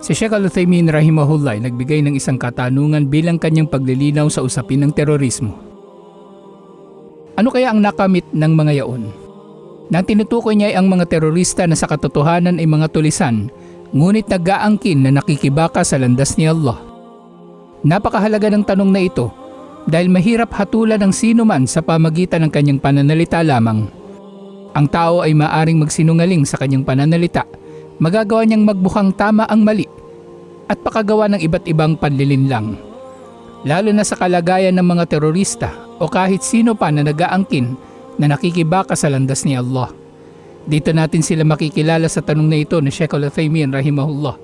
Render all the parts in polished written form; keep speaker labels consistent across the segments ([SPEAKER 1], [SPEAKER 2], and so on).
[SPEAKER 1] Si Sheikh Al-Uthaymin rahimahullah ay nagbigay ng isang katanungan bilang kanyang paglilinaw sa usapin ng terorismo. Ano kaya ang nakamit ng mga yaon? Nang tinutukoy niya ay ang mga terorista na sa katotohanan ay mga tulisan, ngunit nag-aangkin na nakikibaka sa landas ni Allah. Napakahalaga ng tanong na ito dahil mahirap hatulan ng sino man sa pamagitan ng kanyang pananalita lamang. Ang tao ay maaring magsinungaling sa kanyang pananalita, magagawa niyang magbukhang tama ang mali at pakagawa ng iba't ibang panlilinlang. Lalo na sa kalagayan ng mga terorista o kahit sino pa na nag-aangkin na nakikibaka sa landas ni Allah. Dito natin sila makikilala sa tanong na ito ni Sheikh Al-Uthaymin rahimahullah.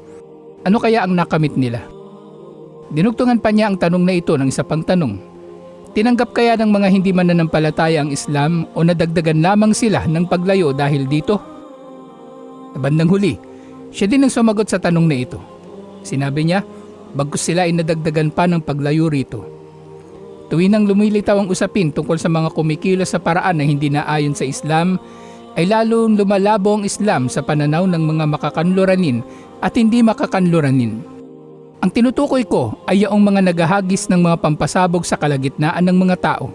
[SPEAKER 1] Ano kaya ang nakamit nila? Dinugtungan pa niya ang tanong na ito ng isa pang tanong. Tinanggap kaya ng mga hindi mananampalataya ang Islam o nadagdagan lamang sila ng paglayo dahil dito? Sa bandang huli, siya din ang sumagot sa tanong na ito. Sinabi niya, bagkus sila ay nadagdagan pa ng paglayo rito. Tuwing nang lumilitaw ang usapin tungkol sa mga kumikilos sa paraan na hindi naayon sa Islam, ay lalong lumalabo ang Islam sa pananaw ng mga makakanluranin at hindi makakanluranin. Ang tinutukoy ko ay yaong mga naghahagis ng mga pampasabog sa kalagitnaan ng mga tao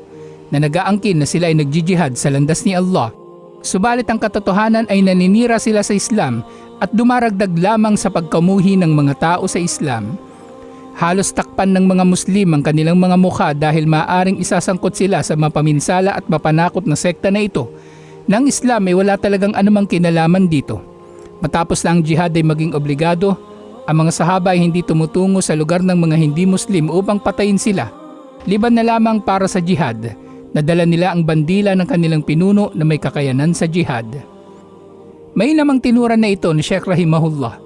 [SPEAKER 1] na nag-aangkin na sila ay nagjijihad sa landas ni Allah. Subalit ang katotohanan ay naninira sila sa Islam at dumaragdag lamang sa pagkamuhi ng mga tao sa Islam. Halos takpan ng mga Muslim ang kanilang mga mukha dahil maaring isasangkot sila sa mapaminsala at mapanakot na sekta na ito. Nang Islam ay wala talagang anumang kinalaman dito. Matapos na ang jihad ay maging obligado, ang mga sahaba ay hindi tumutungo sa lugar ng mga hindi Muslim upang patayin sila. Liban na lamang para sa jihad, nadala nila ang bandila ng kanilang pinuno na may kakayanan sa jihad. May namang tinuran na ito ni Sheikh rahimahullah.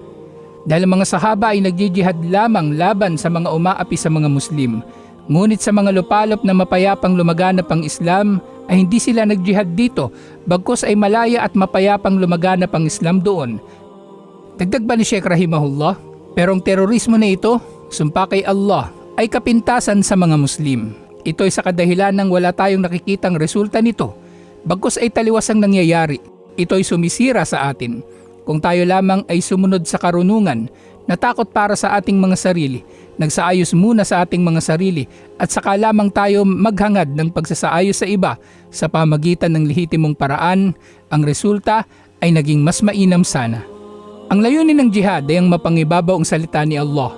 [SPEAKER 1] Dahil ang mga sahaba ay nagjijihad lamang laban sa mga umaapi sa mga Muslim. Ngunit sa mga lupalop na mapayapang lumaganap ang Islam ay hindi sila nagjihad dito, bagkus ay malaya at mapayapang lumaganap ang Islam doon. Dagdag ba ni Sheikh rahimahullah? Pero ang terorismo na ito, sumpa kay Allah, ay kapintasan sa mga Muslim. Ito ay sa kadahilan ng wala tayong nakikitang resulta nito, bagkus ay taliwas ang nangyayari. Ito ay sumisira sa atin. Kung tayo lamang ay sumunod sa karunungan, natakot para sa ating mga sarili, nagsaayos muna sa ating mga sarili at saka lamang tayo maghangad ng pagsasaayos sa iba sa pamagitan ng lehitimong paraan, ang resulta ay naging mas mainam sana. Ang layunin ng jihad ay ang mapangibabaw ang salita ni Allah.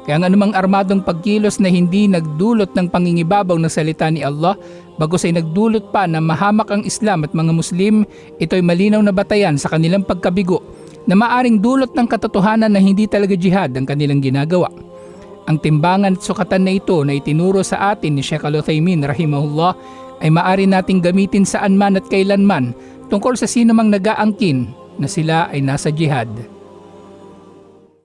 [SPEAKER 1] Kaya ang anumang armadong pagkilos na hindi nagdulot ng pangingibabaw ng salita ni Allah, bagkus ay nagdulot pa na mahamak ang Islam at mga Muslim, ito ay malinaw na batayan sa kanilang pagkabigo na maaring dulot ng katotohanan na hindi talaga jihad ang kanilang ginagawa. Ang timbangan at sukatan na ito na itinuro sa atin ni Sheikh Al-Uthaymin rahimahullah ay maaari nating gamitin saan man at kailanman tungkol sa sino mang nag-aangkin na sila ay nasa jihad.